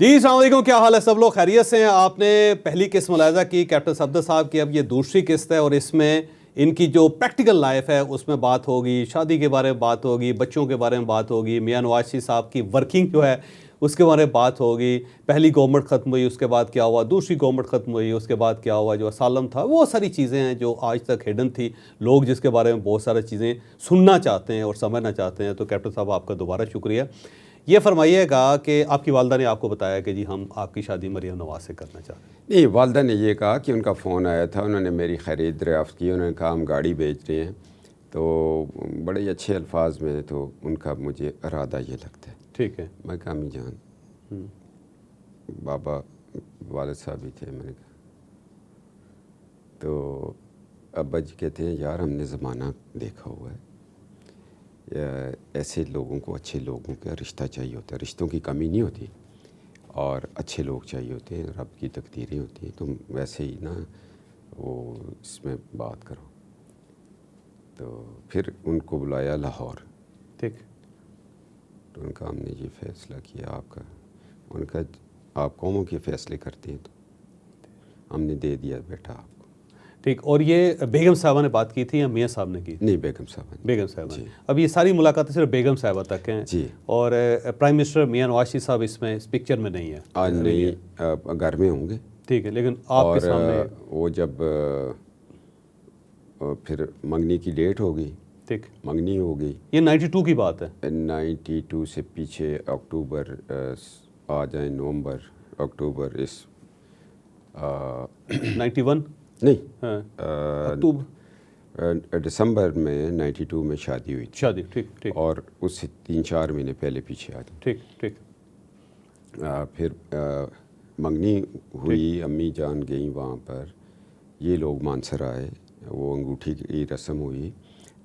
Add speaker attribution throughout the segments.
Speaker 1: جی السلام علیکم، کیا حال ہے سب لوگ؟ خیریت سے ہیں؟ آپ نے پہلی قسط ملاحظہ کی کیپٹن صفدر صاحب کی، اب یہ دوسری قسط ہے اور اس میں ان کی جو پریکٹیکل لائف ہے اس میں بات ہوگی، شادی کے بارے میں بات ہوگی، بچوں کے بارے میں بات ہوگی، میاں نواز شریف صاحب کی ورکنگ جو ہے اس کے بارے میں بات ہوگی، پہلی گورنمنٹ ختم ہوئی اس کے بعد کیا ہوا، دوسری گورنمنٹ ختم ہوئی اس کے بعد کیا ہوا، جو اسالم تھا، وہ ساری چیزیں ہیں جو آج تک ہڈن تھی، لوگ جس کے بارے میں بہت ساری چیزیں سننا چاہتے ہیں اور سمجھنا چاہتے ہیں۔ تو کیپٹن صاحب آپ کا دوبارہ شکریہ۔ یہ فرمائیے گا کہ آپ کی والدہ نے آپ کو بتایا کہ جی ہم آپ کی شادی مریم نواز سے کرنا چاہتے ہیں؟
Speaker 2: نہیں، والدہ نے یہ کہا کہ ان کا فون آیا تھا، انہوں نے میری خرید دریافت کی، انہوں نے کہا ہم گاڑی بیچ رہے ہیں، تو بڑے ہی اچھے الفاظ میں، تو ان کا مجھے ارادہ یہ لگتا ہے۔
Speaker 1: ٹھیک ہے۔
Speaker 2: میں کہا امی جان، بابا والد صاحب بھی تھے، میں نے کہا تو ابا جی کہتے ہیں یار ہم نے زمانہ دیکھا ہوا ہے، ایسے لوگوں کو، اچھے لوگوں کا رشتہ چاہیے ہوتا ہے، رشتوں کی کمی نہیں ہوتی اور اچھے لوگ چاہیے ہوتے ہیں، رب کی تقدیریں ہوتی ہیں، تم ویسے ہی نا وہ اس میں بات کرو۔ تو پھر ان کو بلایا لاہور،
Speaker 1: ٹھیک،
Speaker 2: تو ان کا ہم نے یہ فیصلہ کیا آپ کا، ان کا آپ قوموں کے فیصلے کرتے ہیں تو ہم نے دے دیا بیٹا آپ کو۔
Speaker 1: ٹھیک۔ اور یہ بیگم صاحبہ نے بات کی تھی یا میاں صاحب نے کی؟
Speaker 2: نہیں، بیگم صاحب۔
Speaker 1: بیگم صاحبہ
Speaker 2: جی۔
Speaker 1: نے۔ اب یہ ساری ملاقاتیں صرف بیگم صاحبہ تک ہیں؟
Speaker 2: جی۔
Speaker 1: اور پرائم منسٹر میاں نواز شریف صاحب اس پکچر میں نہیں ہے؟
Speaker 2: آج نہیں، گھر میں ہوں گے۔
Speaker 1: ٹھیک ہے، لیکن آپ کے سامنے
Speaker 2: اور وہ جب پھر منگنی کی ڈیٹ ہوگی،
Speaker 1: ٹھیک،
Speaker 2: منگنی ہوگی،
Speaker 1: یہ 92 کی بات ہے؟
Speaker 2: 92 سے پیچھے اکتوبر آ جائیں، نومبر اکتوبر، اس
Speaker 1: 91
Speaker 2: نہیں،
Speaker 1: اکتوبر
Speaker 2: دسمبر میں 92 میں شادی ہوئی تھی،
Speaker 1: شادی، ٹھیک ٹھیک،
Speaker 2: اور اس سے 3-4 مہینے پہلے پیچھے آ جائیں۔
Speaker 1: ٹھیک ٹھیک،
Speaker 2: پھر منگنی ہوئی، امی جان گئیں وہاں پر، یہ لوگ مانسر آئے، وہ انگوٹھی کی رسم ہوئی،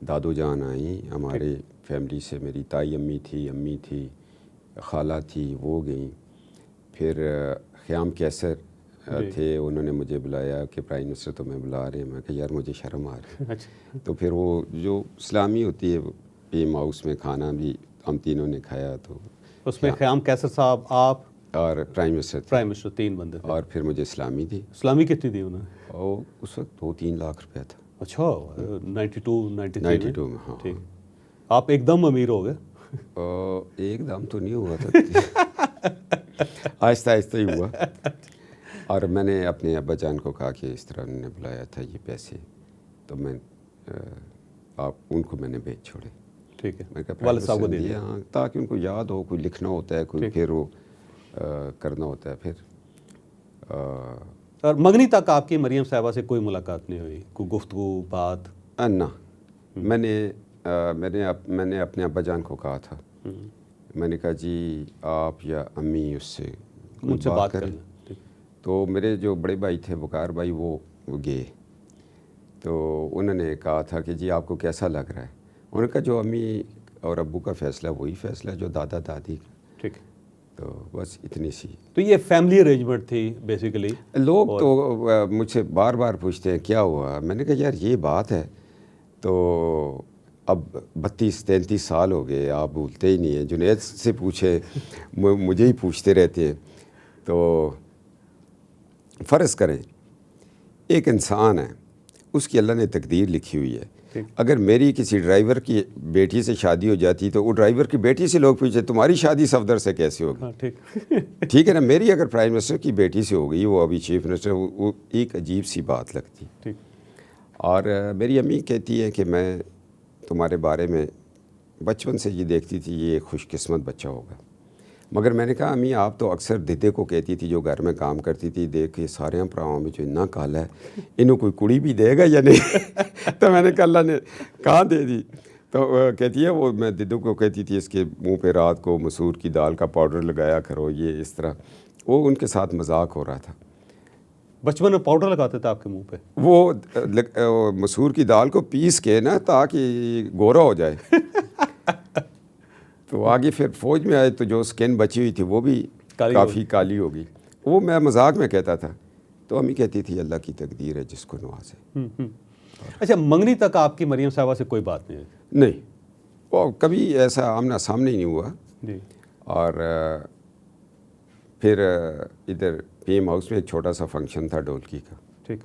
Speaker 2: دادو جان آئیں ہمارے فیملی سے، میری تائی امی تھی، خالہ تھی، وہ گئیں۔ پھر خیام کیسر تھے، انہوں نے مجھے بلایا کہ پرائم منسٹر تمہیں بلا رہے ہیں، میں کہا یار مجھے شرم آ رہی ہے۔ تو پھر وہ جو اسلامی ہوتی ہے پیم ہاؤس میں کھانا بھی ہم تینوں نے کھایا، تو
Speaker 1: اس میں خیام کیسر صاحب، آپ
Speaker 2: اور پرائم منسٹر
Speaker 1: 3 بندے تھے،
Speaker 2: اور پھر مجھے اسلامی دی۔
Speaker 1: اسلامی کتنی دی انہوں نے؟
Speaker 2: اور اس وقت 2-3 لاکھ روپیہ تھا۔
Speaker 1: اچھا، 92-93 میں؟
Speaker 2: ہاں۔
Speaker 1: ٹھیک، آپ ایک دم امیر ہو گئے؟
Speaker 2: ایک دم تو نہیں ہوا تھا، آہستہ آہستہ ہی ہوا۔ اور میں نے اپنے ابا جان کو کہا کہ اس طرح انہوں نے بلایا تھا، یہ پیسے، تو میں آپ ان کو میں نے بھیج چھوڑے۔
Speaker 1: ٹھیک ہے،
Speaker 2: میں کہا
Speaker 1: والد صاحب کو دے دیا؟
Speaker 2: ہاں، تاکہ ان کو یاد ہو، کوئی لکھنا ہوتا ہے، کوئی پھر وہ کرنا ہوتا ہے پھر۔
Speaker 1: اور منگنی تک آپ کی مریم صاحبہ سے کوئی ملاقات نہیں ہوئی، کوئی گفتگو بات؟
Speaker 2: نہ، میں نے اپنے ابا جان کو کہا تھا، میں نے کہا جی آپ یا امی اس سے
Speaker 1: ان سے بات کریں۔
Speaker 2: تو میرے جو بڑے بھائی تھے وقار بھائی، وہ گئے، تو انہوں نے کہا تھا کہ جی آپ کو کیسا لگ رہا ہے؟ انہوں نے کہا جو امی اور ابو کا فیصلہ وہی فیصلہ جو دادا دادی کا۔
Speaker 1: ٹھیک،
Speaker 2: تو بس اتنی سی۔
Speaker 1: تو یہ فیملی ارینجمنٹ تھی بیسیکلی؟
Speaker 2: لوگ تو مجھ سے بار بار پوچھتے ہیں کیا ہوا، میں نے کہا یار یہ بات ہے، تو اب 32-33 سال ہو گئے، آپ بھولتے ہی نہیں ہیں، جنید سے پوچھیں، مجھے ہی پوچھتے رہتے ہیں۔ تو فرض کریں ایک انسان ہے، اس کی اللہ نے تقدیر لکھی ہوئی ہے، اگر میری کسی ڈرائیور کی بیٹی سے شادی ہو جاتی تو وہ ڈرائیور کی بیٹی سے لوگ پوچھتے تمہاری شادی صفدر سے کیسے ہوگی؟ ٹھیک ہے نا، میری اگر پرائم منسٹر کی بیٹی سے ہو گئی، وہ ابھی چیف منسٹر، وہ ایک عجیب سی بات لگتی۔ اور میری امی کہتی ہے کہ میں تمہارے بارے میں بچپن سے یہ دیکھتی تھی یہ ایک خوش قسمت بچہ ہوگا، مگر میں نے کہا امی آپ تو اکثر دیدے کو کہتی تھی جو گھر میں کام کرتی تھی، دیکھ کے سارے پراؤں میں جو اتنا کالا ہے، انہوں کوئی کڑی بھی دے گا یا نہیں؟ تو میں نے کہا اللہ نے کہاں دے دی؟ تو کہتی ہے وہ میں دیدو کو کہتی تھی اس کے منہ پہ رات کو مسور کی دال کا پاؤڈر لگایا کرو، یہ اس طرح، وہ ان کے ساتھ مذاق ہو رہا تھا۔
Speaker 1: بچپن میں پاؤڈر لگاتے تھے آپ کے منہ پہ؟
Speaker 2: وہ مسور کی دال کو پیس کے نا تاکہ گورا ہو جائے۔ تو آگے پھر فوج میں آئے تو جو سکن بچی ہوئی تھی وہ بھی کافی کالی ہوگی، وہ میں مذاق میں کہتا تھا، تو امی کہتی تھی اللہ کی تقدیر ہے جس کو نوازے۔
Speaker 1: اچھا، منگنی تک آپ کی مریم صاحبہ سے کوئی بات نہیں ہے؟
Speaker 2: نہیں، وہ کبھی ایسا آمنا سامنے ہی نہیں ہوا۔
Speaker 1: جی۔
Speaker 2: اور پھر ادھر پی ایم ہاؤس میں ایک چھوٹا سا فنکشن تھا ڈھولکی کا.
Speaker 1: ٹھیک.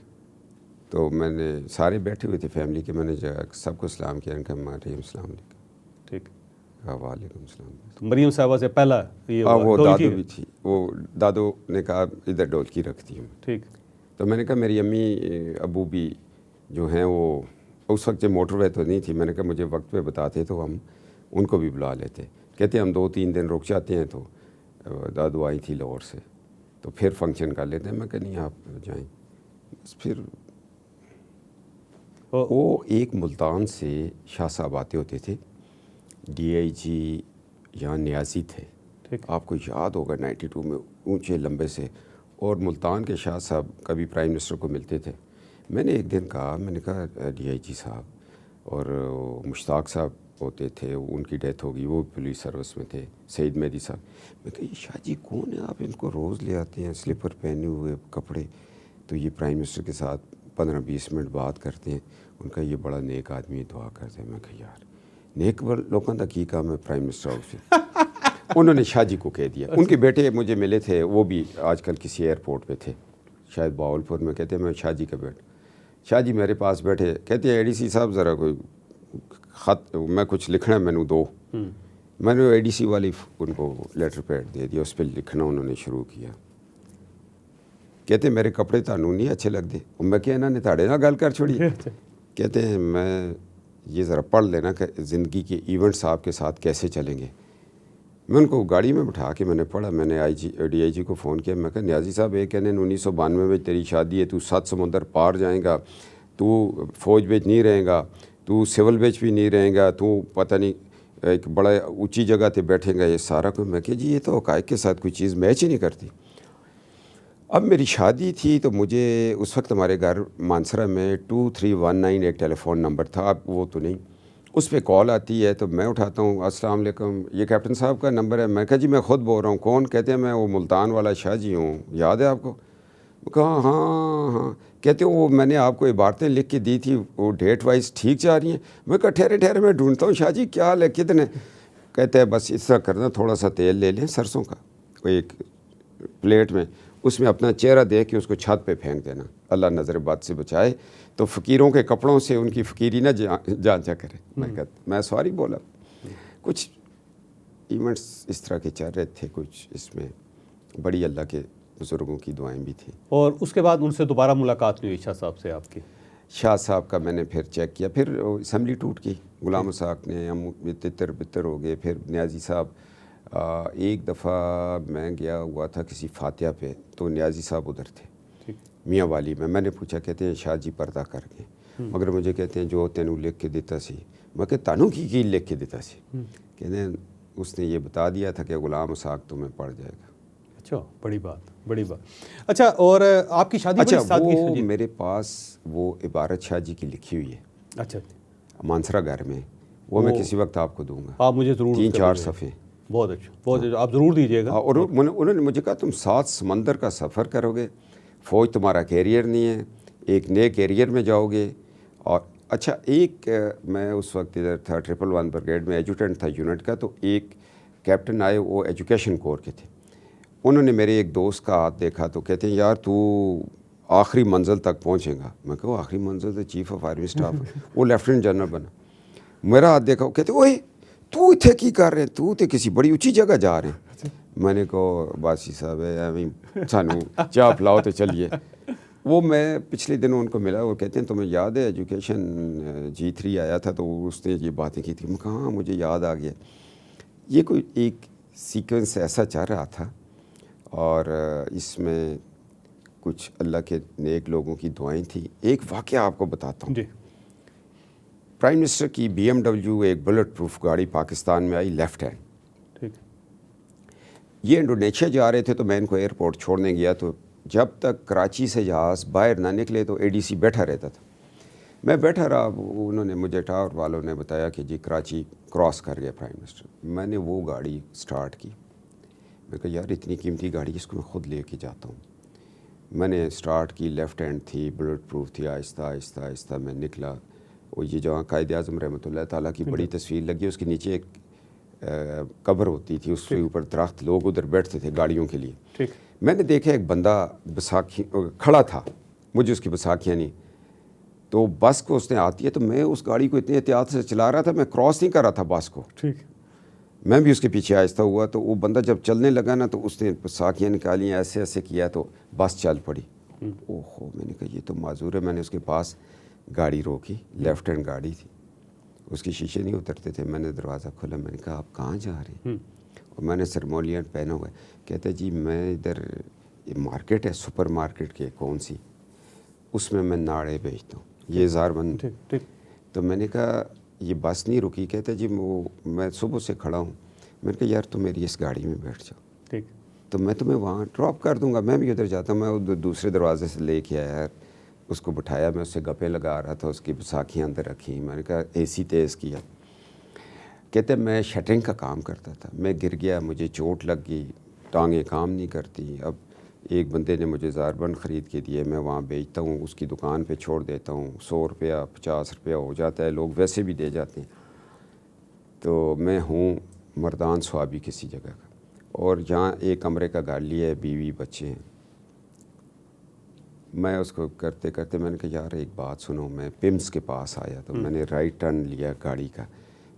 Speaker 2: تو میں نے سارے بیٹھے ہوئے تھے فیملی کے, میں نے سب کو سلام کیا, ان کا مریم السلام علیکم.
Speaker 1: ٹھیک.
Speaker 2: وعلیکم السلام.
Speaker 1: تو مریم صاحبہ سے پہلا یہ
Speaker 2: وہ
Speaker 1: ڈھولکی
Speaker 2: دادو بھی تھی, وہ دادو نے کہا ادھر ڈھولکی رکھتی ہوں.
Speaker 1: ٹھیک.
Speaker 2: تو میں نے کہا میری امی ابو بھی جو ہیں وہ اس وقت موٹر وے تو نہیں تھی, میں نے کہا مجھے وقت پہ بتاتے تو ہم ان کو بھی بلا لیتے. کہتے ہم 2-3 دن رک جاتے ہیں. تو دادو آئی تھی لاہور سے, تو پھر فنکشن کر لیتے ہیں. میں کہا نہیں آپ جائیں. بس پھر وہ ایک ملتان سے شاہ صاحب آتے ہوتے تھے, ڈی آئی جی یا نیازی تھے, آپ کو یاد ہوگا 92 میں, اونچے لمبے سے, اور ملتان کے شاہ صاحب کبھی پرائم منسٹر کو ملتے تھے. میں نے ایک دن کہا, میں نے کہا ڈی آئی جی صاحب اور مشتاق صاحب ہوتے تھے, ان کی ڈیتھ ہوگی, وہ پولیس سروس میں تھے, سعید مہدی صاحب. میں کہا یہ شاہ جی کون ہے, آپ ان کو روز لے آتے ہیں سلیپر پہنے ہوئے کپڑے, تو یہ پرائم منسٹر کے ساتھ 15-20 منٹ بات کرتے ہیں. ان کا یہ بڑا نیک آدمی, دعا کرتے ہیں. میں کہا یار نیک لوگوں کا کی کام ہے پرائم منسٹر ہاؤس سے. انہوں نے شاہ جی کو کہہ دیا. ان کے بیٹے مجھے ملے تھے, وہ بھی آج کل کسی ایئرپورٹ پہ تھے, شاید باولپور میں. کہتے ہیں میں شاہ جی کا بیٹا. شاہ جی میرے پاس بیٹھے, کہتے ہیں اے ڈی سی صاحب ذرا کوئی خط, میں کچھ لکھنا ہے مینو دو. میں نے اے ڈی سی والی ان کو لیٹر پیڈ دے دیا, اس پہ لکھنا انہوں نے شروع کیا. کہتے ہیں میرے کپڑے تانوں نہیں اچھے لگتے. میں کہ انہوں نے تاڑے نہ گل کر چھوڑی. کہتے ہیں میں یہ ذرا پڑھ لینا کہ زندگی کے ایونٹس آپ کے ساتھ کیسے چلیں گے. میں ان کو گاڑی میں بٹھا کے میں نے پڑھا. میں نے ڈی آئی جی کو فون کیا. میں کہا نیازی صاحب یہ کہنے 1992 میں تیری شادی ہے, تو 7 سمندر پار جائیں گا, تو فوج بیچ نہیں رہیں گا, تو سول بیچ بھی نہیں رہیں گا, تو پتہ نہیں ایک بڑا اونچی جگہ تے بیٹھیں گا, یہ سارا کوئی. میں کہ جی یہ تو حقائق کے ساتھ کوئی چیز میچ ہی نہیں کرتی. اب میری شادی تھی تو مجھے اس وقت ہمارے گھر مانسرا میں 2319 ایک ٹیلی فون نمبر تھا, اب وہ تو نہیں. اس پہ کال آتی ہے تو میں اٹھاتا ہوں, السلام علیکم, یہ کیپٹن صاحب کا نمبر ہے. میں کہا جی میں خود بول رہا ہوں. کون؟ کہتے ہیں میں وہ ملتان والا شاہ جی ہوں, یاد ہے آپ کو؟ کہا ہاں. کہتے ہیں وہ میں نے آپ کو عبارتیں لکھ کے دی تھی, وہ ڈیٹ وائز ٹھیک جا رہی ہیں؟ میں کہا ٹھہرے میں ڈھونڈتا ہوں. شاہ جی کیا حال ہے, کتنے؟ کہتے ہیں بس اس طرح کرنا, تھوڑا سا تیل لے لیں سرسوں کا, وہ ایک پلیٹ میں, اس میں اپنا چہرہ دیکھ کے اس کو چھت پہ پھینک دینا, اللہ نظر بد سے بچائے, تو فقیروں کے کپڑوں سے ان کی فقیری نہ جانچا کرے. میں سوری بولا. کچھ ایونٹس اس طرح کے چل رہے تھے, کچھ اس میں بڑی اللہ کے بزرگوں کی دعائیں بھی تھیں. اور
Speaker 1: اس کے بعد ان سے دوبارہ ملاقات نہیں ہوئی شاہ صاحب سے آپ کی؟
Speaker 2: شاہ صاحب کا میں نے پھر چیک کیا, پھر اسمبلی ٹوٹ گئی, غلام اسحاق نے, ہم تتر بتر ہو گئے. پھر نیازی صاحب, ایک دفعہ میں گیا ہوا تھا کسی فاتحہ پہ, تو نیازی صاحب ادھر تھے میاں والی میں نے پوچھا, کہتے ہیں شاہ جی پردہ کر گئے, مگر مجھے کہتے ہیں جو تینوں لکھ کے دیتا سی. میں کہ تانوں کی لکھ کے دیتا سی؟ کہتے ہیں اس نے یہ بتا دیا تھا کہ غلام اسحاق تمہیں پڑ جائے گا.
Speaker 1: اچھا, بڑی بات. اچھا, اور آپ کی شادی
Speaker 2: اچھا وہ میرے پاس وہ عبارت شاہ جی کی لکھی ہوئی ہے.
Speaker 1: اچھا,
Speaker 2: مانسرا گھر میں, وہ میں کسی وقت آپ کو دوں گا.
Speaker 1: آپ مجھے ضرور
Speaker 2: 3-4 صفحے.
Speaker 1: بہت اچھا, آپ ضرور دیجیے گا.
Speaker 2: اور انہوں نے مجھے کہا تم 7 سمندر کا سفر کرو گے, فوج تمہارا کیریئر نہیں ہے, ایک نئے کیریئر میں جاؤ گے. اور اچھا ایک میں اس وقت ادھر تھا 111 بریگیڈ میں, ایجوٹنٹ تھا یونٹ کا, تو ایک کیپٹن آئے, وہ ایجوکیشن کور کے تھے. انہوں نے میرے ایک دوست کا ہاتھ دیکھا تو کہتے ہیں یار تو آخری منزل تک پہنچے گا. میں کہا آخری منزل تو چیف آف آرمی اسٹاف, وہ لیفٹیننٹ جنرل بنا. میرا ہاتھ دیکھا, وہ کہتے اوئے تو اتنے کی کر رہے ہیں, تو کسی بڑی اونچی جگہ جا رہے ہیں. میں نے کہا باسی صاحب ہے سانو چاہ پلاؤ تو چلیے. وہ میں پچھلے دنوں ان کو ملا, وہ کہتے ہیں تمہیں یاد ہے ایجوکیشن G3 آیا تھا تو اس نے یہ باتیں کی تھی. میں کہا ہاں مجھے یاد آ گیا. یہ کوئی ایک سیکوینس ایسا چل رہا تھا, اور اس میں کچھ اللہ کے نیک لوگوں کی دعائیں تھیں. ایک واقعہ آپ کو بتاتا ہوں. پرائم منسٹر کی BMW ایک بلٹ پروف گاڑی پاکستان میں آئی, لیفٹ ہینڈ. یہ انڈونیشیا جا رہے تھے, تو میں ان کو ایئرپورٹ چھوڑنے گیا, تو جب تک کراچی سے جہاز باہر نہ نکلے تو ADC بیٹھا رہتا تھا. میں بیٹھا رہا, انہوں نے مجھے ٹاور والوں نے بتایا کہ جی کراچی کراس کر گیا پرائم منسٹر. میں نے وہ گاڑی سٹارٹ کی. میں کہا یار اتنی قیمتی گاڑی اس کو میں خود لے کے جاتا ہوں. میں نے سٹارٹ کی, لیفٹ ہینڈ تھی, بلٹ پروف تھی. آہستہ آہستہ آہستہ میں نکلا. وہ یہ جہاں قائد اعظم رحمۃ اللہ تعالیٰ کی بڑی تصویر لگی, اس کے نیچے ایک قبر ہوتی تھی، اس کے اوپر درخت، لوگ ادھر بیٹھتے تھے گاڑیوں کے لیے.
Speaker 1: ٹھیک.
Speaker 2: میں نے دیکھا ایک بندہ بیساکھی کھڑا تھا، مجھے اس کی بیساکھیاں نہیں، تو بس کو اس نے آتی ہے، تو میں اس گاڑی کو اتنی احتیاط سے چلا رہا تھا، میں کراس نہیں کر رہا تھا بس کو.
Speaker 1: ٹھیک.
Speaker 2: میں بھی اس کے پیچھے آہستہ ہوا، تو وہ بندہ جب چلنے لگا نا تو اس نے بیساکھیاں نکالی، ایسے ایسے کیا تو بس چل پڑی. اوہو، میں نے کہا یہ تو معذور ہے. میں نے اس کے پاس گاڑی روکی، لیفٹ ہینڈ گاڑی تھی، اس کی شیشے نہیں اترتے تھے. میں نے دروازہ کھولا، میں نے کہا آپ کہاں جا رہے ہیں؟ اور میں نے سرمولیاں پہنا ہوا ہے. کہتا ہے جی میں ادھر مارکیٹ ہے، سپر مارکیٹ کے کون سی، اس میں ناڑے بیچتا ہوں، یہ اظہار بند. تو میں نے کہا یہ بس نہیں رکی. کہتا ہے جی میں صبح سے کھڑا ہوں. میں نے کہا یار تم میری اس گاڑی میں بیٹھ جاؤ،
Speaker 1: ٹھیک،
Speaker 2: تو میں تمہیں وہاں ڈراپ کر دوں گا. میں بھی ادھر جاتا ہوں. میں ادھر دوسرے دروازے سے لے کے آیا، اس کو بٹھایا، میں اس سے گپے لگا رہا تھا، اس کی بیساکھیاں اندر رکھی. میں نے کہا اے سی تیز کیا. کہتے میں شٹرنگ کا کام کرتا تھا، میں گر گیا، مجھے چوٹ لگ گئی، ٹانگیں کام نہیں کرتی. اب ایک بندے نے مجھے زاربند خرید کے دیے، میں وہاں بیچتا ہوں، اس کی دکان پہ چھوڑ دیتا ہوں. 100 روپیہ 50 روپیہ ہو جاتا ہے، لوگ ویسے بھی دے جاتے ہیں. تو میں ہوں مردان سوابی کسی جگہ کا، اور جہاں ایک کمرے کا گھر لیا ہے، بیوی بچے ہیں. میں اس کو کرتے کرتے میں نے کہا یار ایک بات سنو. میں پمس کے پاس آیا تو میں نے رائٹ ٹرن لیا گاڑی کا،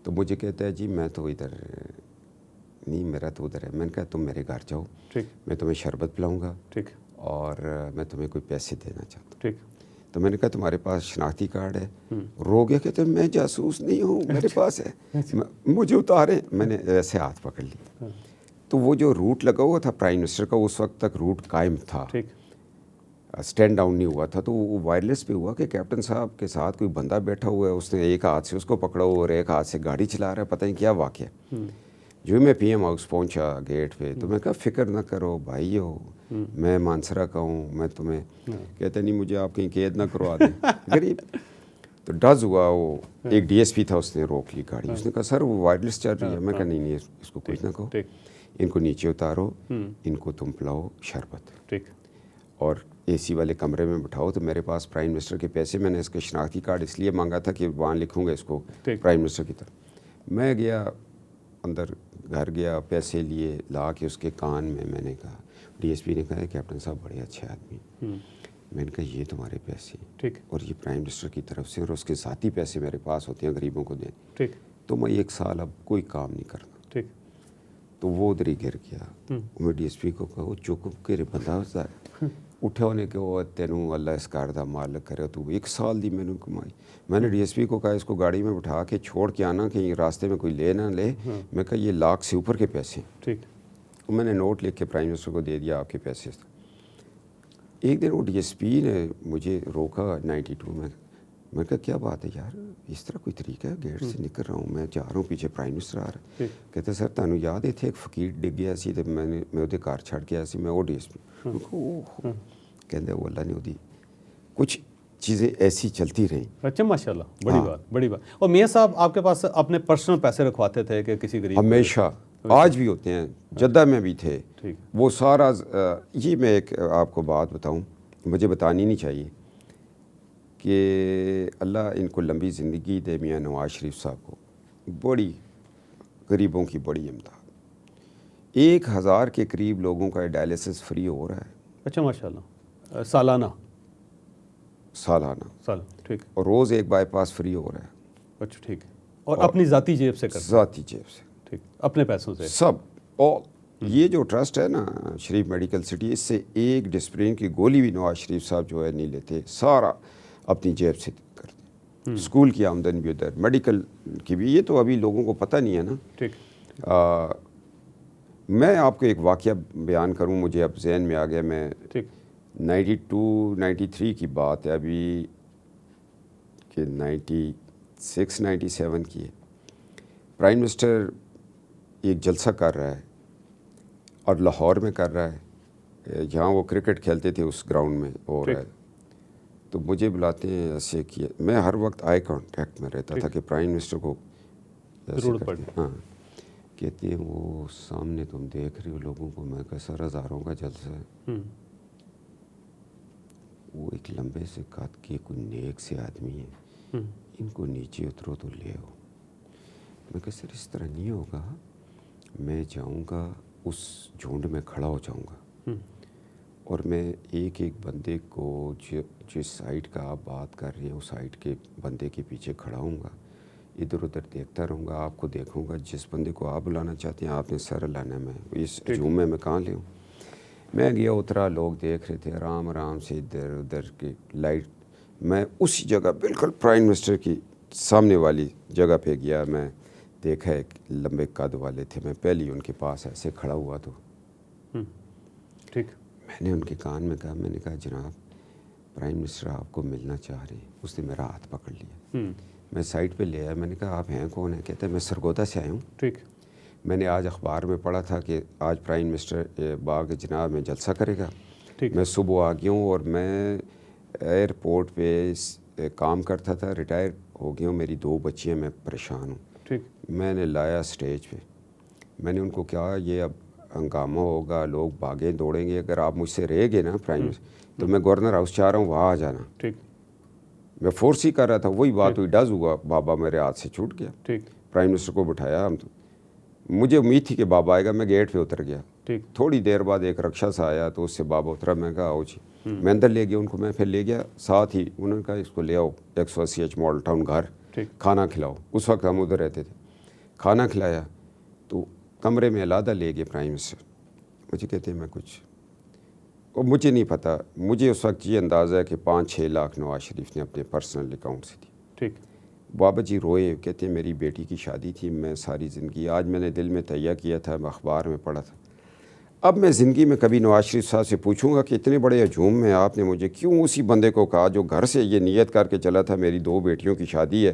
Speaker 2: تو مجھے کہتا ہے جی میں تو ادھر نہیں، میرا تو ادھر ہے. میں نے کہا تم میرے گھر جاؤ، میں تمہیں شربت پلاؤں گا،
Speaker 1: ٹھیک،
Speaker 2: اور میں تمہیں کوئی پیسے دینا چاہتا ہوں.
Speaker 1: ٹھیک.
Speaker 2: تو میں نے کہا تمہارے پاس شناختی کارڈ ہے؟ رو گیا. کہتے میں جاسوس نہیں ہوں، میرے پاس ہے، مجھے اتارے. میں نے ایسے ہاتھ پکڑ لی. تو وہ جو روٹ لگا ہوا تھا پرائم منسٹر کا، اس وقت تک روٹ قائم تھا، اسٹینڈ ڈاؤن نہیں ہوا تھا. تو وہ وائرلیس پہ ہوا کہ کیپٹن صاحب کے ساتھ کوئی بندہ بیٹھا ہوا ہے، اس نے ایک ہاتھ سے اس کو پکڑا ہوا اور ایک ہاتھ سے گاڑی چلا رہا ہے، پتہ نہیں کیا واقعہ. جو میں پی ایم ہاؤس پہنچا گیٹ پہ، تو میں کہا فکر نہ کرو بھائی ہو، میں مانسرا کا ہوں، میں تمہیں. کہتے نہیں مجھے آپ کہیں قید نہ کروا دیں. غریب. تو ڈز ہوا. وہ ایک ڈی ایس پی تھا، اس نے روک لی گاڑی. اس نے کہا سر وہ وائرلیس چل رہی ہے. میں کہا نہیں اس کو کچھ نہ کہو، ان کو نیچے اتارو، ان کو تم پلاؤ شربت،
Speaker 1: ٹھیک،
Speaker 2: اور اے سی والے کمرے میں بٹھاؤ. تو میرے پاس پرائم منسٹر کے پیسے، میں نے اس کا شناختی کارڈ اس لیے مانگا تھا کہ وہاں لکھوں گا اس کو پرائم منسٹر کی طرف. میں گیا اندر، گھر گیا، پیسے لیے، لا کے اس کے کان میں نے کہا. ڈی ایس پی نے کہا کیپٹن صاحب بڑے اچھے آدمی. میں نے کہا یہ تمہارے پیسے،
Speaker 1: ٹھیک،
Speaker 2: اور یہ پرائم منسٹر کی طرف سے، اور اس کے ذاتی پیسے میرے پاس ہوتے ہیں غریبوں کو دینے.
Speaker 1: ٹھیک.
Speaker 2: تو میں 1 سال اب کوئی کام نہیں کرنا.
Speaker 1: ٹھیک.
Speaker 2: تو وہ ادھر ہی گر گیا. میں ڈی ایس پی کو کہا وہ چپ کے بندہ ہوتا ہے، اٹھے ہونے کے وہ تینوں اللہ اس کار دا مالک کرے. تو 1 سال دی میں نے کمائی. میں نے ڈی ایس پی کو کہا اس کو گاڑی میں بٹھا کے چھوڑ کے آنا، کہیں راستے میں کوئی لے نہ لے. میں کہا یہ لاکھ سے اوپر کے پیسے ہیں.
Speaker 1: ٹھیک.
Speaker 2: میں نے نوٹ لکھ کے پرائم منسٹر کو دے دیا آپ کے پیسے. ایک دن وہ ڈی ایس پی نے مجھے روکا 92 میں. میں کہا کیا بات ہے یار، اس طرح کوئی طریقہ ہے، گیٹ سے نکل رہا ہوں، میں جا رہا ہوں، پیچھے پرائم منسٹر آ رہا ہے. کہتے سر تانوں یاد ہے تھے ایک فقیر ڈگ گیا سی، تو میں وہ کار چھڑ گیا سی، میں وہ ڈی ایس پی. کہتے وہ اللہ نے وہ کچھ چیزیں ایسی چلتی رہیں.
Speaker 1: اچھا ماشاء اللہ، بڑی بات، بڑی بات. اور میاں صاحب آپ کے پاس اپنے پرسنل پیسے رکھواتے تھے کہ کسی غریب؟
Speaker 2: ہمیشہ، آج بھی ہوتے ہیں، جدہ میں بھی تھے. وہ سارا یہ میں ایک آپ کو بات بتاؤں، مجھے بتانی نہیں چاہیے، کہ اللہ ان کو لمبی زندگی دے. میاں نواز شریف صاحب کو بڑی غریبوں کی بڑی امداد، 1000 کے قریب لوگوں کا ڈائلیسس فری ہو رہا ہے.
Speaker 1: اچھا ماشاء اللہ، سالانہ؟
Speaker 2: سالانہ.
Speaker 1: ٹھیک.
Speaker 2: اور روز ایک بائی پاس فری ہو رہا ہے.
Speaker 1: اچھا ٹھیک. اور اپنی ذاتی جیب سے کرتے؟
Speaker 2: ذاتی جیب سے.
Speaker 1: ٹھیک، اپنے پیسوں سے
Speaker 2: سب. یہ جو ٹرسٹ ہے نا شریف میڈیکل سٹی، اس سے ایک ڈسپرین کی گولی بھی نواز شریف صاحب جو ہے نہیں لیتے، سارا اپنی جیب سے کرتے. اسکول کی آمدن بھی ادھر، میڈیکل کی بھی. یہ تو ابھی لوگوں کو پتہ نہیں ہے نا.
Speaker 1: ٹھیک.
Speaker 2: میں آپ کو ایک واقعہ بیان کروں، مجھے اب ذہن میں آ گیا. میں 92-93 کی بات ہے ابھی، کہ 96-97 کی ہے. پرائم منسٹر ایک جلسہ کر رہا ہے، اور لاہور میں کر رہا ہے، جہاں وہ کرکٹ کھیلتے تھے اس گراؤنڈ میں ہو رہا ہے. تو مجھے بلاتے ہیں ایسے کیا. میں ہر وقت آئی کانٹیکٹ میں رہتا تھا کہ پرائم منسٹر کو
Speaker 1: ضرورت پڑی.
Speaker 2: ہاں. کہتے ہیں وہ سامنے تم دیکھ رہے ہو لوگوں کو. میں کہا سر 1000 کا جلسہ ہے. وہ ایک لمبے سے قد کے کوئی نیک سے آدمی ہے، ان کو نیچے اترو تو لے آؤ. میں کہا سر اس طرح نہیں ہوگا، میں جاؤں گا اس جھنڈ میں کھڑا ہو جاؤں گا اور میں ایک ایک بندے کو جس سائٹ کا آپ بات کر رہے ہیں اس سائٹ کے بندے کے پیچھے کھڑا ہوں گا, ادھر ادھر دیکھتا رہوں گا, آپ کو دیکھوں گا, جس بندے کو آپ بلانا چاہتے ہیں آپ نے سر لانا, میں اس ہجوم میں کہاں لے ہوں. میں گیا اترا, لوگ دیکھ رہے تھے آرام آرام سے ادھر ادھر کی لائٹ. میں اسی جگہ بالکل پرائم منسٹر کی سامنے والی جگہ پہ گیا. میں دیکھا ایک لمبے قد والے تھے, میں پہلے ان کے پاس ایسے کھڑا ہوا تو
Speaker 1: ٹھیک
Speaker 2: میں نے ان کے کان میں کہا, میں نے کہا جناب پرائم منسٹر آپ کو ملنا چاہ رہے ہیں. اس نے میرا ہاتھ پکڑ لیا, میں سائٹ پہ لے آیا. میں نے کہا آپ ہیں کون ہیں؟ کہتے ہیں میں سرگودا سے آیا ہوں.
Speaker 1: ٹھیک.
Speaker 2: میں نے آج اخبار میں پڑھا تھا کہ آج پرائم منسٹر باغ جناب میں جلسہ کرے گا. میں صبح آ گیا ہوں اور میں ایئرپورٹ پہ کام کرتا تھا, ریٹائر ہو گیا ہوں, میری 2 بچیاں, میں پریشان ہوں.
Speaker 1: ٹھیک.
Speaker 2: میں نے لایا اسٹیج پہ, میں نے ان کو کہا یہ اب ہنگامہ ہوگا, لوگ بھاگیں دوڑیں گے, اگر آپ مجھ سے رہ گئے نا پرائم منسٹر تو میں گورنر ہاؤس چاہ رہا ہوں وہاں آ جانا.
Speaker 1: ٹھیک.
Speaker 2: میں فورس ہی کر رہا تھا, وہی بات ہوئی, ڈز ہوا, بابا میرے ہاتھ سے چھوٹ گیا.
Speaker 1: ٹھیک.
Speaker 2: پرائم منسٹر کو بٹھایا, ہم تو مجھے امید تھی کہ بابا آئے گا, میں گیٹ پہ اتر گیا.
Speaker 1: ٹھیک.
Speaker 2: تھوڑی دیر بعد ایک رکشا سا آیا تو اس سے بابا اترا. میں کہا آؤ جی. میں اندر لے گیا ان کو, میں پھر لے گیا ساتھ ہی, انہوں نے کہا اس کو لے آؤ 180H ماڈل ٹاؤن گھر, کھانا کھلاؤ. اس وقت ہم ادھر رہتے تھے. کھانا کھلایا تو کمرے میں علیحدہ لے گئے پرائم منسٹر. مجھے کہتے ہیں میں کچھ, اور مجھے نہیں پتہ, مجھے اس وقت یہ اندازہ ہے کہ 5-6 لاکھ نواز شریف نے اپنے پرسنل اکاؤنٹ سے دی.
Speaker 1: ٹھیک.
Speaker 2: بابا جی روئے, کہتے ہیں میری بیٹی کی شادی تھی, میں ساری زندگی, آج میں نے دل میں تہیہ کیا تھا, میں اخبار میں پڑھا تھا, اب میں زندگی میں کبھی نواز شریف صاحب سے پوچھوں گا کہ اتنے بڑے ہجوم میں آپ نے مجھے کیوں اسی بندے کو کہا جو گھر سے یہ نیت کر کے چلا تھا میری 2 بیٹیوں کی شادی ہے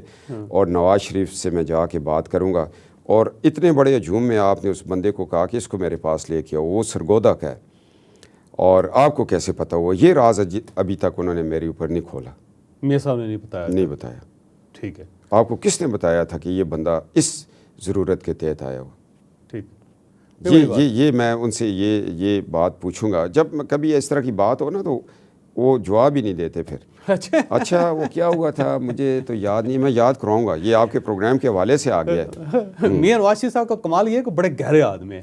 Speaker 2: اور نواز شریف سے میں جا کے بات کروں گا, اور اتنے بڑے ہجوم میں آپ نے اس بندے کو کہا کہ اس کو میرے پاس لے کے آؤ, وہ سرگودا کا ہے, اور آپ کو کیسے پتہ ہوا؟ یہ راز ابھی تک انہوں نے میرے اوپر نہیں کھولا.
Speaker 1: میاں صاحب نے نہیں بتایا؟
Speaker 2: نہیں بتایا.
Speaker 1: ٹھیک ہے.
Speaker 2: آپ کو کس نے بتایا تھا کہ یہ بندہ اس ضرورت کے تحت آیا ہوا؟
Speaker 1: ٹھیک.
Speaker 2: یہ میں ان سے یہ بات پوچھوں گا جب کبھی اس طرح کی بات ہو نا, تو وہ جواب ہی نہیں دیتے پھر. اچھا وہ کیا ہوا تھا مجھے تو یاد نہیں, میں یاد کراؤں گا, یہ آپ کے پروگرام کے حوالے سے آ گیا ہے.
Speaker 1: میاں نواز شریف صاحب کا کمال یہ ہے کہ بڑے گہرے آدمی ہیں,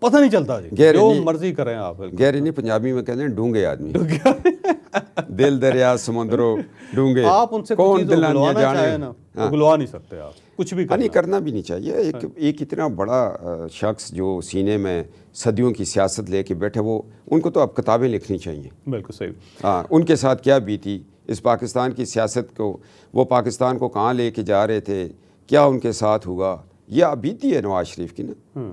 Speaker 1: پتہ نہیں چلتا جی, جو مرضی کریں آپ.
Speaker 2: گہرے نہیں, پنجابی میں کہتے ہیں ڈونگے آدمی, دل دریا سمندروں ڈونگے.
Speaker 1: آپ ان سے
Speaker 2: کون دلانیاں جانے
Speaker 1: نا, گلوا نہیں سکتے آپ, کچھ بھی
Speaker 2: کرنا بھی نہیں چاہیے. ایک اتنا بڑا شخص جو سینے میں صدیوں کی سیاست لے کے بیٹھے, وہ ان کو تو اب کتابیں لکھنی چاہیے.
Speaker 1: بالکل صحیح.
Speaker 2: ہاں, ان کے ساتھ کیا بیتی اس پاکستان کی سیاست کو, وہ پاکستان کو کہاں لے کے جا رہے تھے, کیا ان کے ساتھ ہوا, یہ اب بیتی ہے نواز شریف کی نا.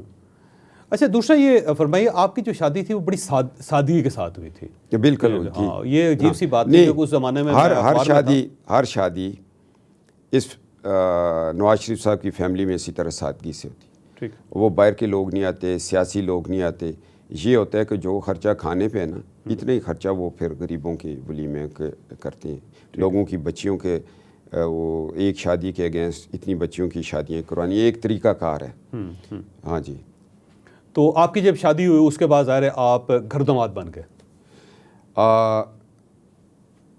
Speaker 1: اچھا دوسرا یہ فرمائیے, آپ کی جو شادی تھی وہ بڑی سادگی کے ساتھ ہوئی تھی؟
Speaker 2: بالکل.
Speaker 1: یہ عجیب سی بات تھی کہ اس زمانے میں
Speaker 2: ہر شادی اس نواز شریف صاحب کی فیملی میں اسی طرح سادگی سے ہوتی. وہ باہر کے لوگ نہیں آتے, سیاسی لوگ نہیں آتے. یہ ہوتا ہے کہ جو خرچہ کھانے پہ ہے نا, اتنا ہی خرچہ وہ پھر غریبوں کے ولیمے کرتے ہیں, لوگوں کی بچیوں کے, وہ ایک شادی کے اگینسٹ اتنی بچیوں کی شادیاں کروانی, ایک طریقہ کار ہے. ہاں جی.
Speaker 1: تو آپ کی جب شادی ہوئی اس کے بعد ظاہر ہے آپ گھر داماد بن گئے؟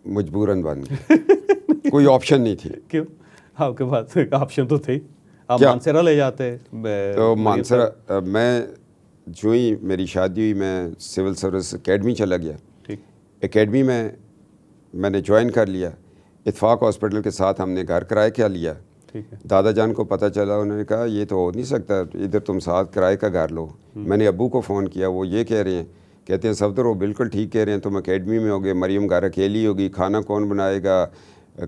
Speaker 2: مجبوراً بن گئے, کوئی آپشن نہیں تھی.
Speaker 1: کیوں؟ آپ کے پاس آپشن تو تھی, آپ مانسیرا لے جاتے.
Speaker 2: تو مانسیرا, میں جو ہی میری شادی ہوئی میں سول سروس اکیڈمی چلا گیا. اکیڈمی میں نے جوائن کر لیا. اتفاق ہاسپٹل کے ساتھ ہم نے گھر کرائے کیا لیا. دادا جان کو پتہ چلا, انہوں نے کہا یہ تو ہو نہیں سکتا, ادھر تم ساتھ کرائے کا گھر لو. میں نے ابو کو فون کیا, وہ یہ کہہ رہے ہیں, کہتے ہیں صفدر وہ بالکل ٹھیک کہہ رہے ہیں, تم اکیڈمی میں ہوگے, مریم گھر اکیلی ہوگی, کھانا کون بنائے گا,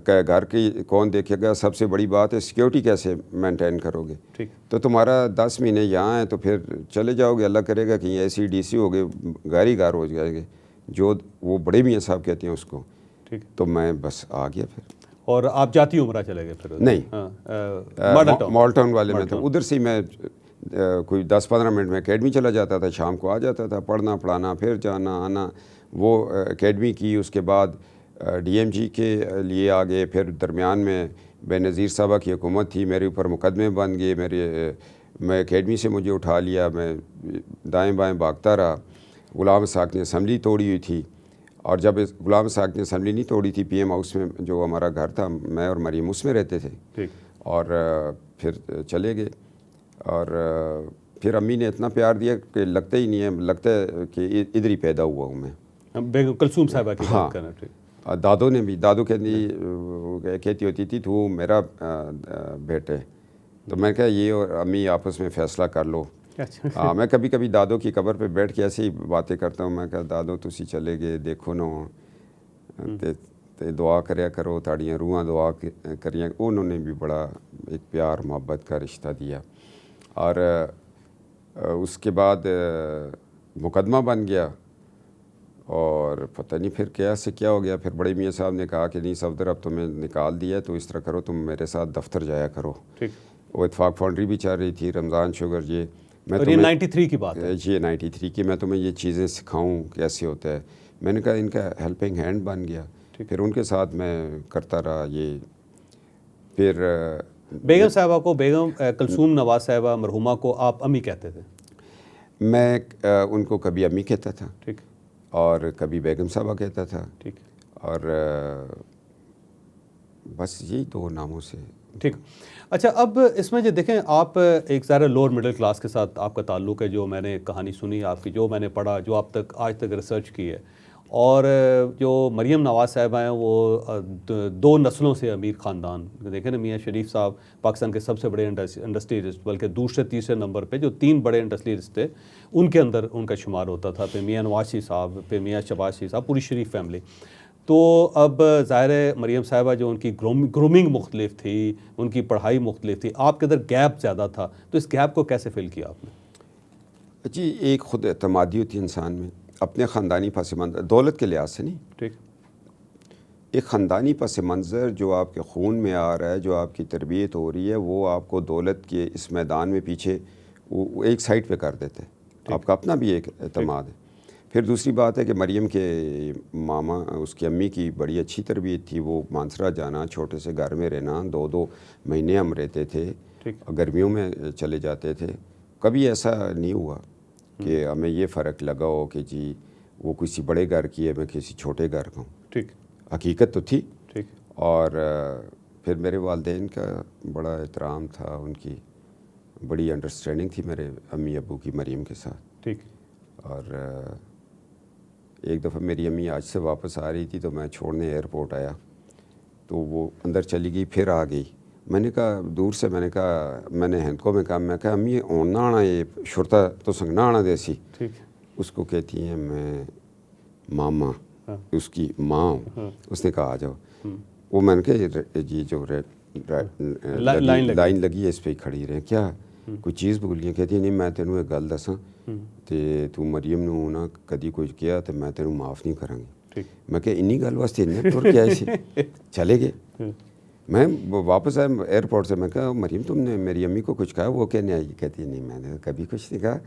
Speaker 2: گھر کی کون دیکھے گا, سب سے بڑی بات ہے سیکیورٹی کیسے مینٹین کرو گے. تو تمہارا 10 مہینے یہاں ہیں تو پھر چلے جاؤ گے, اللہ کرے گا کہیں ایسی ڈی سی ہوگے, گھر ہی گھر ہو جائے گے, جو وہ بڑے میاں صاحب کہتے ہیں اس کو. تو میں بس آ گیا پھر.
Speaker 1: اور آپ جاتی عمرہ چلے گئے پھر؟
Speaker 2: نہیں, مال ٹاؤن والے میں تھا, ادھر سے میں کوئی 10-15 منٹ میں اکیڈمی چلا جاتا تھا, شام کو آ جاتا تھا, پڑھنا پڑھانا, پھر جانا آنا. وہ اکیڈمی کی, اس کے بعد ڈی ایم جی کے لیے آ گئے. پھر درمیان میں بے نظیر صاحبہ کی حکومت تھی, میرے اوپر مقدمے بن گئے. میں اکیڈمی سے مجھے اٹھا لیا, میں دائیں بائیں بھاگتا رہا. غلام اسحاق نے اسمبلی توڑی ہوئی تھی, اور جب غلام اسحاق نے اسمبلی نہیں توڑی تھی, پی ایم ہاؤس میں جو ہمارا گھر تھا, میں اور مریم اس میں رہتے تھے. اور پھر چلے گئے, اور پھر امی نے اتنا پیار دیا کہ لگتا ہی نہیں ہے، لگتا ہے کہ ادھر ہی پیدا ہوا ہوں میں.
Speaker 1: بیگم کلثوم صاحبہ کی بات کرنا. ٹھیک.
Speaker 2: دادو نے بھی، دادو کہتی ہوتی تھی تو میرا بیٹے، تو میں کہا یہ اور امی آپس میں فیصلہ کر لو. میں کبھی کبھی دادو کی قبر پہ بیٹھ کے ایسے ہی باتیں کرتا ہوں. میں کہا دادو تسی چلے گئے دیکھو نا تے دعا کریا کرو، تاڑیاں روحاں دعا کریاں. انہوں نے بھی بڑا ایک پیار محبت کا رشتہ دیا. اور اس کے بعد مقدمہ بن گیا اور پتہ نہیں پھر کیا سے کیا ہو گیا. پھر بڑے میاں صاحب نے کہا کہ نہیں صفدر اب تمہیں نکال دیا تو اس طرح کرو تم میرے ساتھ دفتر جایا کرو. وہ اتفاق فاؤنڈری بھی چل رہی تھی، رمضان شوگر. یہ میں
Speaker 1: اور یہ 93 کی بات ہے.
Speaker 2: یہ 93 کی. میں تمہیں یہ چیزیں سکھاؤں کیسے ہوتا ہے. میں نے کہا ان کا ہیلپنگ ہینڈ بن گیا. پھر ان کے ساتھ میں کرتا رہا. یہ پھر
Speaker 1: بیگم صاحبہ کو، بیگم کلثوم نواز صاحبہ مرحومہ کو آپ امی کہتے تھے؟
Speaker 2: میں ان کو کبھی امی کہتا تھا،
Speaker 1: ٹھیک،
Speaker 2: اور کبھی بیگم صاحبہ کہتا تھا.
Speaker 1: ٹھیک.
Speaker 2: اور بس یہی دو ناموں سے.
Speaker 1: ٹھیک. اچھا، اب اس میں جو دیکھیں آپ ایک ظاہر لوور مڈل کلاس کے ساتھ آپ کا تعلق ہے. جو میں نے کہانی سنی آپ کی، جو میں نے پڑھا، جو آپ تک آج تک ریسرچ کی ہے، اور جو مریم نواز صاحبہ ہیں وہ 2 نسلوں سے امیر خاندان. دیکھیں نا، میاں شریف صاحب پاکستان کے سب سے بڑے انڈسٹریلسٹ، بلکہ دوسرے تیسرے نمبر پہ جو 3 بڑے انڈسٹریلسٹ تھے ان کے اندر ان کا شمار ہوتا تھا. پھر میاں نواز شریف صاحب، پھر میاں شہباز شریف صاحب، پوری شریف فیملی. تو اب ظاہر ہے مریم صاحبہ جو ان کی گرومنگ مختلف تھی، ان کی پڑھائی مختلف تھی، آپ کے اندر گیپ زیادہ تھا. تو اس گیپ کو کیسے فل کیا آپ نے؟
Speaker 2: جی، ایک خود اعتمادی ہوتی ہے انسان میں، اپنے خاندانی پس منظر، دولت کے لحاظ سے نہیں.
Speaker 1: ٹھیک.
Speaker 2: ایک خاندانی پس منظر جو آپ کے خون میں آ رہا ہے، جو آپ کی تربیت ہو رہی ہے، وہ آپ کو دولت کے اس میدان میں پیچھے وہ ایک سائڈ پہ کر دیتے ہیں. آپ کا اپنا بھی ایک اعتماد ہے. پھر دوسری بات ہے کہ مریم کے ماما، اس کی امی کی بڑی اچھی تربیت تھی. وہ مانسرا جانا، چھوٹے سے گھر میں رہنا، 2 مہینے ہم رہتے تھے، گرمیوں میں چلے جاتے تھے. کبھی ایسا نہیں ہوا کہ ہمیں یہ فرق لگا ہو کہ جی وہ کسی بڑے گھر کی ہے، میں کسی چھوٹے گھر کا ہوں.
Speaker 1: ٹھیک.
Speaker 2: حقیقت تو تھی.
Speaker 1: ٹھیک.
Speaker 2: اور پھر میرے والدین کا بڑا احترام تھا، ان کی بڑی انڈرسٹینڈنگ تھی میرے امی ابو کی مریم کے ساتھ.
Speaker 1: ٹھیک.
Speaker 2: اور ایک دفعہ میری امی آج سے واپس آ رہی تھی تو میں چھوڑنے ایئرپورٹ آیا تو وہ اندر چلی گئی، پھر آ گئی. میں نے کہا دور سے، میں نے کہا، میں نے ہندکوں میں کہا، میں کہا امی اون نہ آنا، یہ شرطہ تو سنگ نہ آنا دیسی.
Speaker 1: ٹھیک.
Speaker 2: اس کو کہتی ہیں میں ماما، اس کی ماں ہوں. اس نے کہا آ جاؤ. وہ میں نے کہا جی جو لائن لگی ہے اس پہ کھڑی رہے. کیا کوئی چیز بھول گئی؟ کہتی ہے نہیں، میں تینوں ایک گل دساں تے تو مریم نو نہ کدی کچھ کیا تو میں تینوں معاف نہیں کروں گی. میں کہ انی گل واسطے انہیں ٹر کے آئے سی. چلے گئے. میں واپس آیا ایئرپورٹ سے. میں کہا مریم تم نے میری امی کو کچھ کہا؟ وہ کہنے آئی. کہتی نہیں میں نے کبھی کچھ نہیں کہا.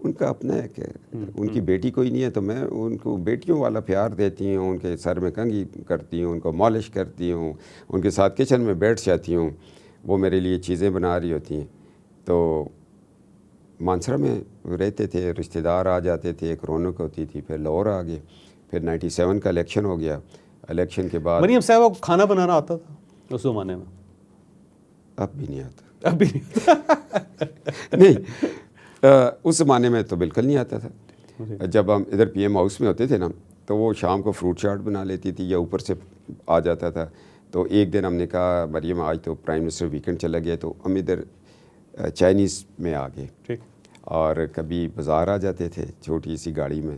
Speaker 2: ان کا اپنا ہے کہ ان کی بیٹی کوئی نہیں ہے تو میں ان کو بیٹیوں والا پیار دیتی ہوں، ان کے سر میں کنگھی کرتی ہوں، ان کو مالش کرتی ہوں، ان کے ساتھ کچن میں بیٹھ جاتی ہوں، وہ میرے لیے چیزیں بنا رہی ہوتی ہیں. تو مانسرا میں رہتے تھے، رشتہ دار آ جاتے تھے، ایک رونق ہوتی تھی. پھر لاہور آ گئے. پھر 97 کا الیکشن ہو گیا. الیکشن کے بعد
Speaker 1: مریم صاحبہ کو کھانا بنانا آتا تھا اس زمانے میں؟
Speaker 2: اب بھی نہیں آتا.
Speaker 1: اب بھی نہیں؟
Speaker 2: نہیں، اس زمانے میں تو بالکل نہیں آتا تھا. جب ہم ادھر پی ایم ہاؤس میں ہوتے تھے نا تو وہ شام کو فروٹ چاٹ بنا لیتی تھی یا اوپر سے آ جاتا تھا. تو ایک دن ہم نے کہا مریم آج تو پرائم منسٹر ویکنڈ چلا گیا تو ہم ادھر چائنیز میں آ گئے.
Speaker 1: ٹھیک. اور
Speaker 2: کبھی بازار آ جاتے تھے چھوٹی سی گاڑی میں.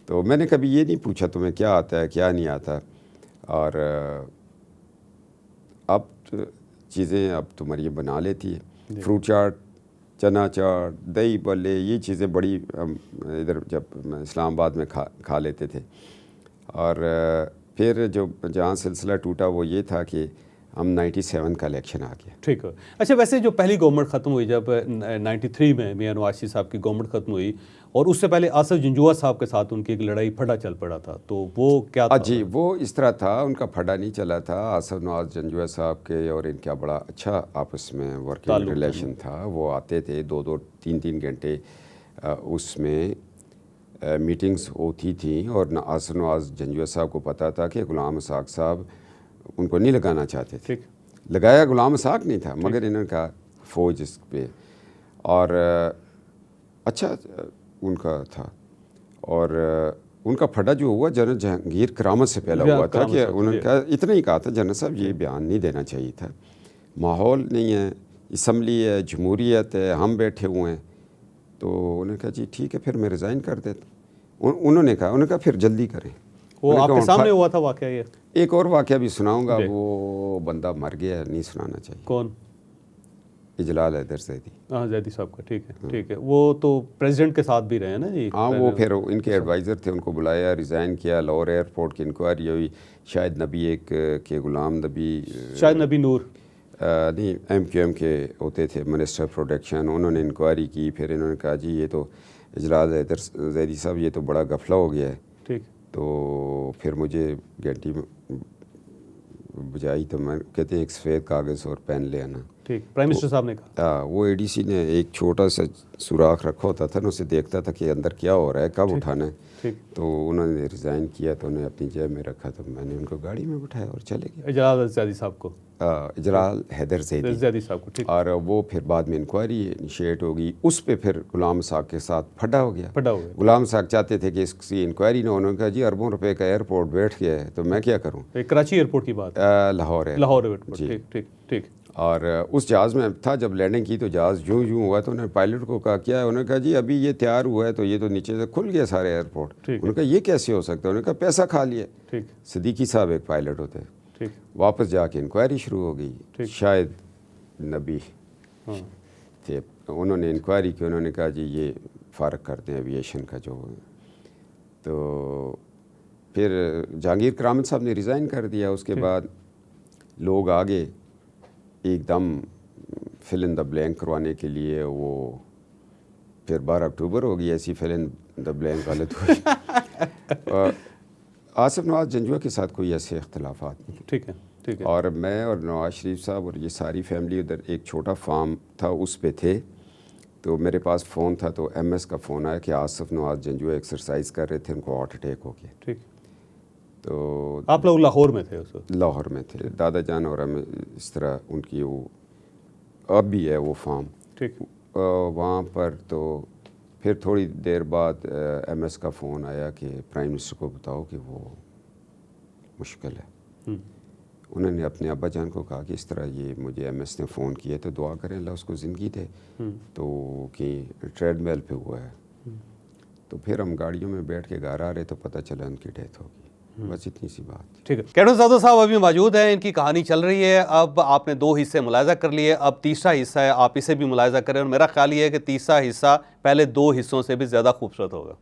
Speaker 2: تو میں نے کبھی یہ نہیں پوچھا تمہیں کیا آتا ہے کیا نہیں آتا. اور اب چیزیں اب تو مریم بنا لیتی ہے. فروٹ چاٹ، چنا چاٹ، دہی بلے، یہ چیزیں بڑی ہم ادھر جب اسلام آباد میں کھا لیتے تھے. اور پھر جو جہاں سلسلہ ٹوٹا وہ یہ تھا کہ ہم 97 کا الیکشن آ گیا.
Speaker 1: ٹھیک ہے. اچھا، ویسے جو پہلی گورنمنٹ ختم ہوئی جب 93 میں میاں نواز شریف صاحب کی گورنمنٹ ختم ہوئی، اور اس سے پہلے آصف جنجوعہ صاحب کے ساتھ ان کی ایک لڑائی پھڑا چل پڑا تھا، تو وہ کیا تھا؟
Speaker 2: جی، وہ اس طرح تھا، ان کا پھڑا نہیں چلا تھا. آصف نواز جنجوعہ صاحب کے اور ان کا بڑا اچھا آپس میں ورکنگ ریلیشن تھا. وہ آتے تھے 2-2 3-3 گھنٹے اس میں میٹنگز ہوتی تھیں. اور آصف نواز جنجوعہ صاحب کو پتہ تھا کہ غلام اسحاق صاحب ان کو نہیں لگانا چاہتے تھے. لگایا غلام اسحاق نہیں تھا، مگر انہوں نے کہا فوج اس پہ. اور اچھا ان کا تھا، اور ان کا پھڈا جو ہوا جنرل جہانگیر کرامت سے پہلا ہوا تھا کہ انہوں نے کہا اتنا ہی کہا تھا جنرل صاحب یہ بیان نہیں دینا چاہیے تھا، ماحول نہیں ہے، اسمبلی ہے، جمہوریت ہے، ہم بیٹھے ہوئے ہیں. تو انہوں نے کہا جی ٹھیک ہے پھر میں ریزائن کر دیتا. انہوں نے کہا پھر جلدی کریں.
Speaker 1: وہ آپ کے سامنے ہوا تھا واقعہ یہ؟
Speaker 2: ایک اور واقعہ بھی سناؤں گا، وہ بندہ مر گیا، نہیں سنانا چاہیے.
Speaker 1: کون؟
Speaker 2: اجلال حیدر زیدی.
Speaker 1: ہاں زیدی صاحب کا، ٹھیک ہے ٹھیک ہے. وہ تو پریزیڈنٹ کے ساتھ بھی رہے ہیں نا جی؟
Speaker 2: ہاں وہ پھر ان کے ایڈوائزر تھے، ان کو بلایا، ریزائن کیا، لاہور ایئرپورٹ کی انکوائری ہوئی. شاہد نبی ایک کے غلام نبی،
Speaker 1: شاہد نبی نور
Speaker 2: نہیں ایم کیو ایم کے ہوتے تھے، منسٹر پروڈکشن، انہوں نے انکوائری کی. پھر انہوں نے کہا جی یہ تو اجلال حیدر زیدی صاحب یہ تو بڑا غفلہ ہو گیا ہے.
Speaker 1: ٹھیک.
Speaker 2: تو پھر مجھے گھنٹی بجائی، تو میں کہتے ہیں ایک سفید کاغذ اور پین لے آنا.
Speaker 1: ٹھیک. پرائم منسٹر صاحب نے کہا
Speaker 2: وہ اے ڈی سی نے ایک چھوٹا سا سوراخ رکھا ہوتا تھا نا، اسے دیکھتا تھا کہ اندر کیا ہو رہا ہے، کب اٹھانا ہے. تو انہوں نے ریزائن کیا تو انہیں اپنی جیب میں رکھا، تو میں نے ان کو گاڑی میں بٹھایا اور چلے گئے.
Speaker 1: اجلال زیدی صاحب کو،
Speaker 2: اجلال حیدر زیدی
Speaker 1: صاحب کو. ٹھیک.
Speaker 2: اور وہ پھر بعد میں انکوائری انیشیٹ ہوگی، اس پہ پھر غلام ساق کے ساتھ پھڈا ہو گیا. غلام ساق چاہتے تھے کہ اس کی انکوائری نہ، انہوں نے کہا جی اربوں روپے کا ایئرپورٹ بیٹھ گیا ہے تو میں کیا کروں.
Speaker 1: کراچی ایئرپورٹ کی بات،
Speaker 2: لاہور
Speaker 1: ایئرپورٹ. ٹھیک ٹھیک ٹھیک.
Speaker 2: اور اس جہاز میں تھا، جب لینڈنگ کی تو جہاز یوں ہوا تو انہوں نے پائلٹ کو کہا کیا ہے، انہوں نے کہا جی ابھی یہ تیار ہوا ہے تو یہ تو نیچے سے کھل گیا سارے ایئرپورٹ. انہوں نے کہا یہ کیسے ہو سکتا ہے، انہوں نے کہا پیسہ کھا لیا. صدیقی صاحب ایک پائلٹ ہوتے، واپس جا کے انکوائری شروع ہو گئی. شاید نبی تھے، انہوں نے انکوائری کی، انہوں نے کہا جی یہ فارغ کرتے ہیں ایویشن کا جو. تو پھر جہانگیر کرامت صاحب نے ریزائن کر دیا. اس کے بعد لوگ آگے ایک دم فل ان دا بلینک کروانے کے لیے، وہ پھر 12 اکتوبر ہو گئی، ایسی فل ان دا بلینک غلط ہوئی. آصف نواز جنجوعہ کے ساتھ کوئی ایسے اختلافات نہیں.
Speaker 1: ٹھیک ہے ٹھیک ہے. اور
Speaker 2: میں اور نواز شریف صاحب اور یہ ساری فیملی ادھر ایک چھوٹا فارم تھا اس پہ تھے. تو میرے پاس فون تھا، تو ایم ایس کا فون آیا کہ آصف نواز جنجوعہ ایکسرسائز کر رہے تھے، ان کو ہارٹ اٹیک ہو گیا.
Speaker 1: ٹھیک.
Speaker 2: تو
Speaker 1: آپ لوگ لاہور میں تھے اس وقت؟ لاہور
Speaker 2: میں تھے. دادا جان اور ہمیں اس طرح ان کی وہ اب بھی ہے وہ فارم.
Speaker 1: ٹھیک.
Speaker 2: وہاں پر تو پھر تھوڑی دیر بعد ایم ایس کا فون آیا کہ پرائم منسٹر کو بتاؤ کہ وہ مشکل ہے. انہوں نے اپنے ابا جان کو کہا کہ اس طرح یہ مجھے ایم ایس نے فون کیا تو دعا کریں اللہ اس کو زندگی دے. تو کہ ٹریڈ میل پہ ہوا ہے. تو پھر ہم گاڑیوں میں بیٹھ کے گھر آ رہے تو پتہ چلا ان کی ڈیتھ ہو گئی. بس اتنی سی بات.
Speaker 1: ٹھیک ہے. کیپٹن صفدر صاحب ابھی موجود ہیں، ان کی کہانی چل رہی ہے. اب آپ نے 2 حصے ملاحظہ کر لیے، اب تیسرا حصہ ہے، آپ اسے بھی ملاحظہ کریں. اور میرا خیال یہ ہے کہ تیسرا حصہ پہلے 2 حصوں سے بھی زیادہ خوبصورت ہوگا.